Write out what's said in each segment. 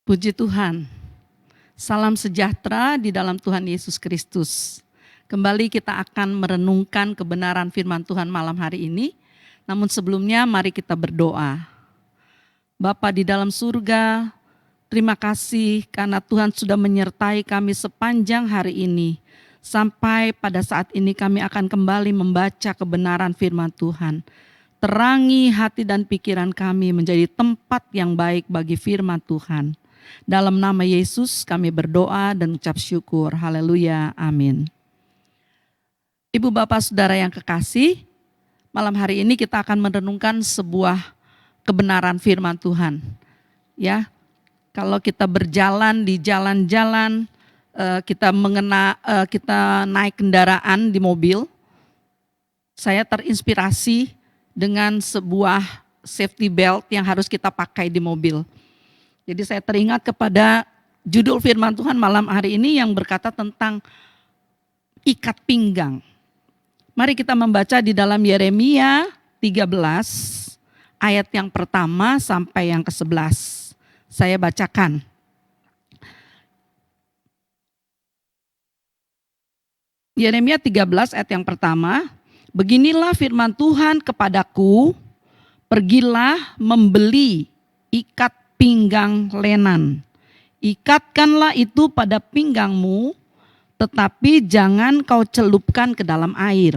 Puji Tuhan, salam sejahtera di dalam Tuhan Yesus Kristus. Kembali kita akan merenungkan kebenaran firman Tuhan malam hari ini. Namun sebelumnya mari kita berdoa. Bapa di dalam surga, terima kasih karena Tuhan sudah menyertai kami sepanjang hari ini. Sampai pada saat ini kami akan kembali membaca kebenaran firman Tuhan. Terangi hati dan pikiran kami menjadi tempat yang baik bagi firman Tuhan. Dalam nama Yesus kami berdoa dan ucap syukur. Haleluya, amin. Ibu bapak saudara yang kekasih, malam hari ini kita akan merenungkan sebuah kebenaran firman Tuhan. Ya, kalau kita berjalan di jalan-jalan, kita naik kendaraan di mobil, saya terinspirasi dengan sebuah safety belt yang harus kita pakai di mobil. Jadi saya teringat kepada judul firman Tuhan malam hari ini yang berkata tentang ikat pinggang. Mari kita membaca di dalam Yeremia 13 ayat yang pertama sampai yang ke-11. Saya bacakan. Yeremia 13 ayat yang pertama, beginilah firman Tuhan kepadaku, pergilah membeli ikat pinggang lenan. Ikatkanlah itu pada pinggangmu, tetapi jangan kau celupkan ke dalam air.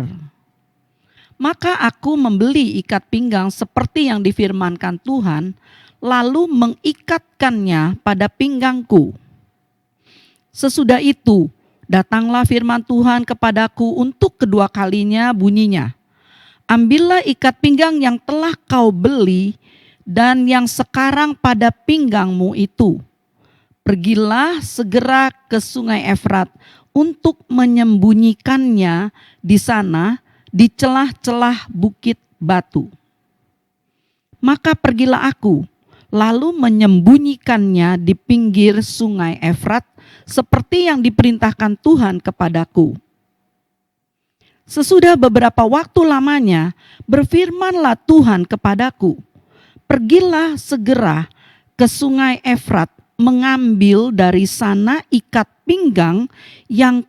Maka aku membeli ikat pinggang seperti yang difirmankan Tuhan, lalu mengikatkannya pada pinggangku. Sesudah itu, datanglah firman Tuhan kepadaku untuk kedua kalinya bunyinya. Ambillah ikat pinggang yang telah kau beli dan yang sekarang pada pinggangmu itu. Pergilah segera ke sungai Efrat untuk menyembunyikannya di sana di celah-celah bukit batu. Maka pergilah aku, lalu menyembunyikannya di pinggir sungai Efrat seperti yang diperintahkan Tuhan kepadaku. Sesudah beberapa waktu lamanya, berfirmanlah Tuhan kepadaku, pergilah segera ke sungai Efrat, mengambil dari sana ikat pinggang yang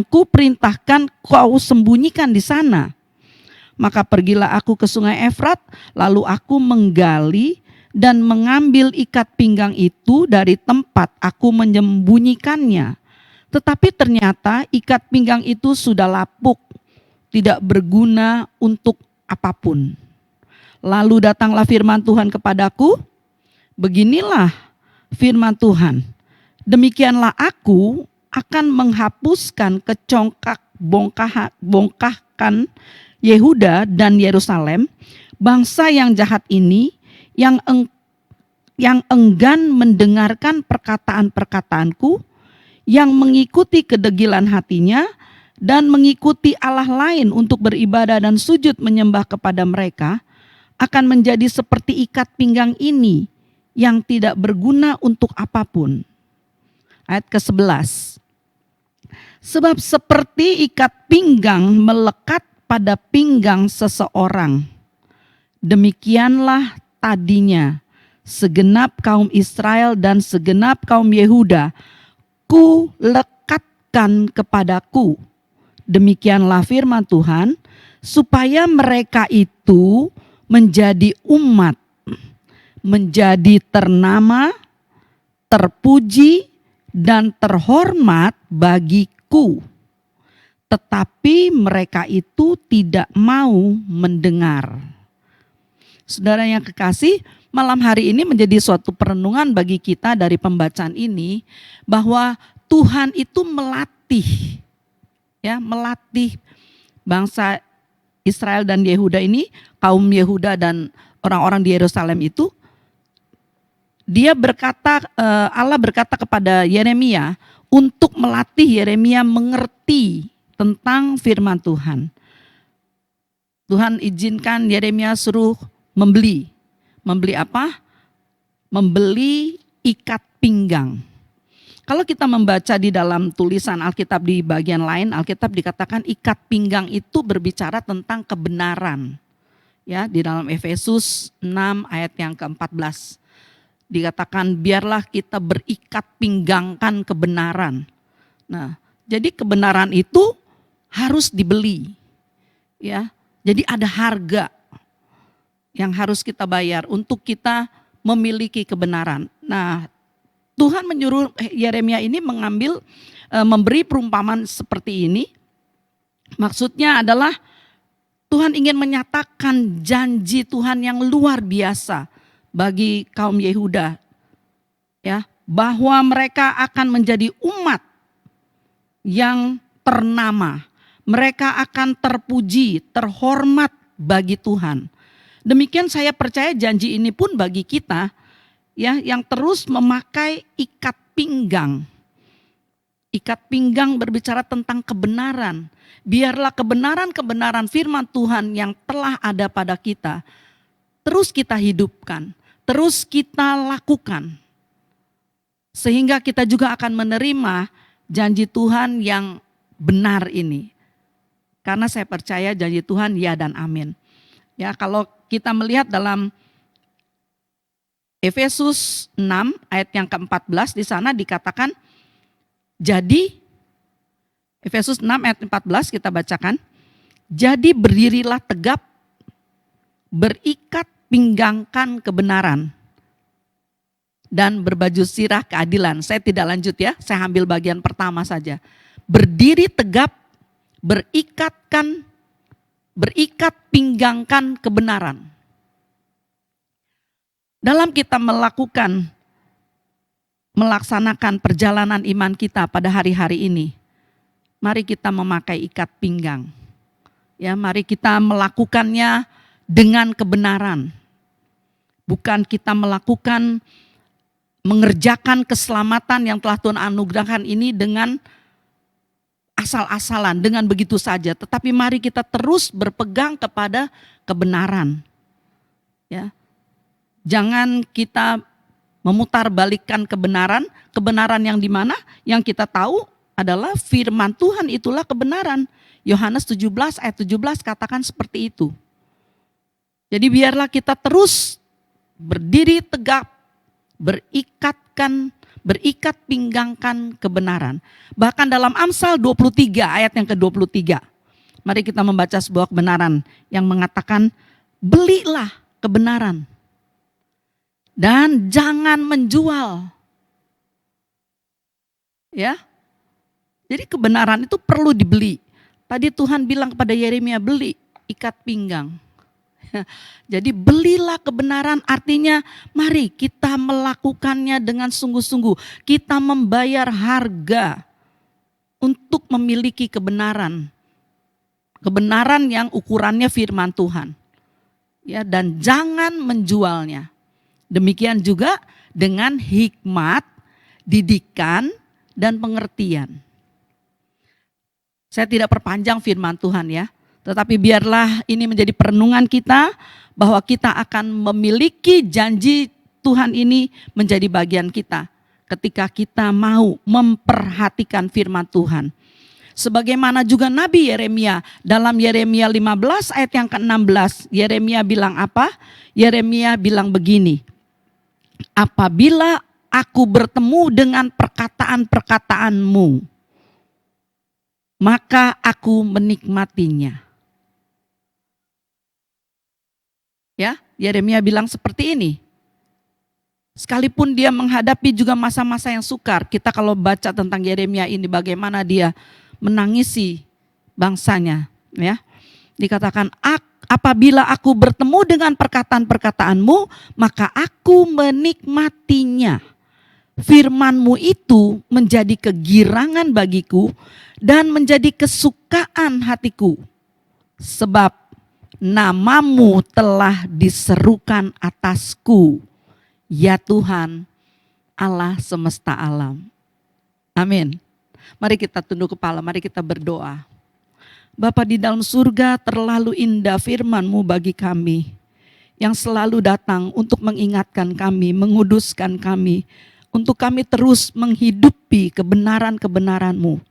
kuperintahkan kau sembunyikan di sana. Maka pergilah aku ke sungai Efrat, lalu aku menggali dan mengambil ikat pinggang itu dari tempat aku menyembunyikannya. Tetapi ternyata ikat pinggang itu sudah lapuk, tidak berguna untuk apapun. Lalu datanglah firman Tuhan kepadaku, beginilah firman Tuhan, demikianlah aku akan menghapuskan bongkahan Yehuda dan Yerusalem, bangsa yang jahat ini, yang enggan mendengarkan perkataan-perkataanku, yang mengikuti kedegilan hatinya, dan mengikuti Allah lain untuk beribadah dan sujud menyembah kepada mereka, akan menjadi seperti ikat pinggang ini yang tidak berguna untuk apapun. Ayat ke-11. Sebab seperti ikat pinggang melekat pada pinggang seseorang, demikianlah tadinya segenap kaum Israel dan segenap kaum Yehuda ku lekatkan kepadaku. Demikianlah firman Tuhan, supaya mereka itu menjadi umat, menjadi ternama, terpuji, dan terhormat bagiku. Tetapi mereka itu tidak mau mendengar. Saudara yang kekasih, malam hari ini menjadi suatu perenungan bagi kita dari pembacaan ini, bahwa Tuhan itu melatih bangsa Israel dan Yehuda ini, kaum Yehuda dan orang-orang di Yerusalem itu. Allah berkata kepada Yeremia untuk melatih Yeremia mengerti tentang firman Tuhan. Tuhan izinkan Yeremia suruh membeli apa? Membeli ikat pinggang. Kalau kita membaca di dalam tulisan Alkitab di bagian lain, Alkitab dikatakan ikat pinggang itu berbicara tentang kebenaran. Ya, di dalam Efesus 6 ayat yang ke-14. Dikatakan biarlah kita berikat pinggangkan kebenaran. Nah, jadi kebenaran itu harus dibeli. Ya. Jadi ada harga yang harus kita bayar untuk kita memiliki kebenaran. Nah, Tuhan menyuruh Yeremia ini memberi perumpamaan seperti ini. Maksudnya adalah Tuhan ingin menyatakan janji Tuhan yang luar biasa bagi kaum Yehuda, ya, bahwa mereka akan menjadi umat yang ternama, mereka akan terpuji, terhormat bagi Tuhan. Demikian saya percaya janji ini pun bagi kita, ya, yang terus memakai ikat pinggang. Ikat pinggang berbicara tentang kebenaran. Biarlah kebenaran-kebenaran firman Tuhan yang telah ada pada kita terus kita hidupkan, terus kita lakukan. Sehingga kita juga akan menerima janji Tuhan yang benar ini. Karena saya percaya janji Tuhan ya dan amin. Ya, kalau kita melihat dalam Efesus 6 ayat yang ke-14, di sana dikatakan, jadi Efesus 6 ayat 14 kita bacakan, jadi berdirilah tegap, berikat pinggangkan kebenaran, dan berbaju sirah keadilan. Saya tidak lanjut ya, saya ambil bagian pertama saja. Berdiri tegap, berikat pinggangkan kebenaran. Dalam kita melaksanakan perjalanan iman kita pada hari-hari ini, mari kita memakai ikat pinggang. Ya, mari kita melakukannya dengan kebenaran. Bukan kita mengerjakan keselamatan yang telah Tuhan anugerahkan ini dengan asal-asalan, dengan begitu saja. Tetapi mari kita terus berpegang kepada kebenaran. Ya. Jangan kita memutarbalikkan kebenaran yang di mana? Yang kita tahu adalah firman Tuhan itulah kebenaran. Yohanes 17 ayat 17 katakan seperti itu. Jadi biarlah kita terus berdiri tegap, berikat pinggangkan kebenaran. Bahkan dalam Amsal 23 ayat yang ke-23. Mari kita membaca sebuah kebenaran yang mengatakan, belilah kebenaran dan jangan menjual. Ya. Jadi kebenaran itu perlu dibeli. Tadi Tuhan bilang kepada Yeremia, beli ikat pinggang. Jadi belilah kebenaran, artinya mari kita melakukannya dengan sungguh-sungguh. Kita membayar harga untuk memiliki kebenaran. Kebenaran yang ukurannya firman Tuhan. Ya, dan jangan menjualnya. Demikian juga dengan hikmat, didikan, dan pengertian. Saya tidak perpanjang firman Tuhan ya. Tetapi biarlah ini menjadi perenungan kita bahwa kita akan memiliki janji Tuhan ini menjadi bagian kita ketika kita mau memperhatikan firman Tuhan. Sebagaimana juga Nabi Yeremia dalam Yeremia 15 ayat yang ke-16, Yeremia bilang apa? Yeremia bilang begini, apabila aku bertemu dengan perkataan-perkataanmu, maka aku menikmatinya. Ya, Yeremia bilang seperti ini. Sekalipun dia menghadapi juga masa-masa yang sukar, kita kalau baca tentang Yeremia ini bagaimana dia menangisi bangsanya, ya. Dikatakan, apabila aku bertemu dengan perkataan-perkataanmu, maka aku menikmatinya. Firman-Mu itu menjadi kegirangan bagiku dan menjadi kesukaan hatiku. Sebab Nama-Mu telah diserukan atasku, ya Tuhan Allah semesta alam. Amin. Mari kita tunduk kepala, mari kita berdoa. Bapa di dalam surga, terlalu indah firman-Mu bagi kami, yang selalu datang untuk mengingatkan kami, menguduskan kami, untuk kami terus menghidupi kebenaran-kebenaran-Mu.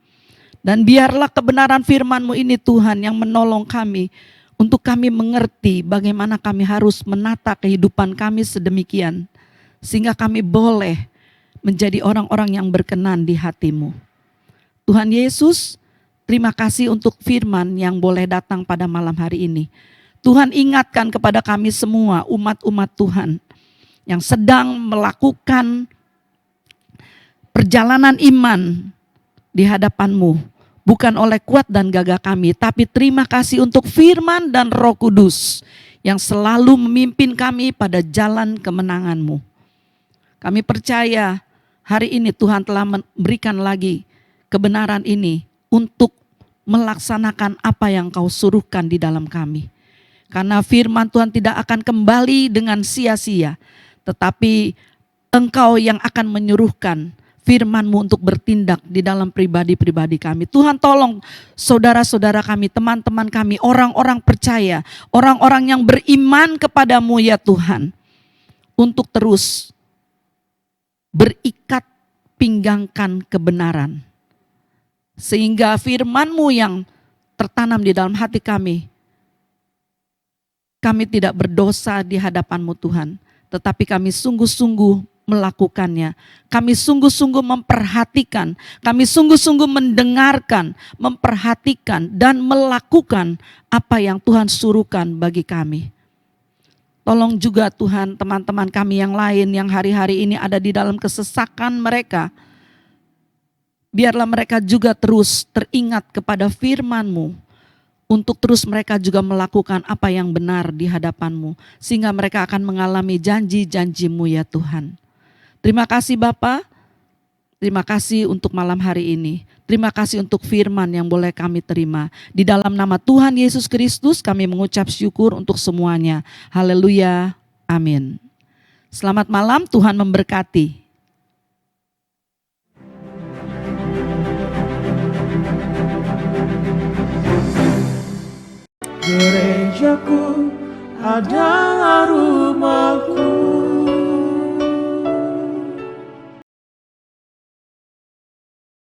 Dan biarlah kebenaran firman-Mu ini Tuhan yang menolong kami, untuk kami mengerti bagaimana kami harus menata kehidupan kami sedemikian. sehingga kami boleh menjadi orang-orang yang berkenan di hati-Mu. Tuhan Yesus, terima kasih untuk firman yang boleh datang pada malam hari ini. Tuhan ingatkan kepada kami semua umat-umat Tuhan yang sedang melakukan perjalanan iman di hadapan-Mu, bukan oleh kuat dan gagah kami, tapi terima kasih untuk firman dan Roh Kudus yang selalu memimpin kami pada jalan kemenangan-Mu. Kami percaya hari ini Tuhan telah memberikan lagi kebenaran ini untuk melaksanakan apa yang Kau suruhkan di dalam kami. Karena firman Tuhan tidak akan kembali dengan sia-sia, tetapi Engkau yang akan menyuruhkan firman-Mu untuk bertindak di dalam pribadi-pribadi kami. Tuhan tolong saudara-saudara kami, teman-teman kami, orang-orang percaya, orang-orang yang beriman kepada-Mu ya Tuhan, untuk terus berikat pinggangkan kebenaran. Sehingga firman-Mu yang tertanam di dalam hati kami tidak berdosa di hadapan-Mu Tuhan, tetapi kami sungguh-sungguh melakukannya. Kami sungguh-sungguh memperhatikan, kami sungguh-sungguh mendengarkan, memperhatikan dan melakukan apa yang Tuhan suruhkan bagi kami. Tolong juga Tuhan teman-teman kami yang lain yang hari-hari ini ada di dalam kesesakan mereka. Biarlah mereka juga terus teringat kepada firman-Mu, untuk terus mereka juga melakukan apa yang benar di hadapan-Mu, sehingga mereka akan mengalami janji-janji-Mu ya Tuhan. Terima kasih Bapa, terima kasih untuk malam hari ini. Terima kasih untuk firman yang boleh kami terima. Di dalam nama Tuhan Yesus Kristus kami mengucap syukur untuk semuanya. Haleluya, amin. Selamat malam, Tuhan memberkati. Gerejaku adalah rumahku,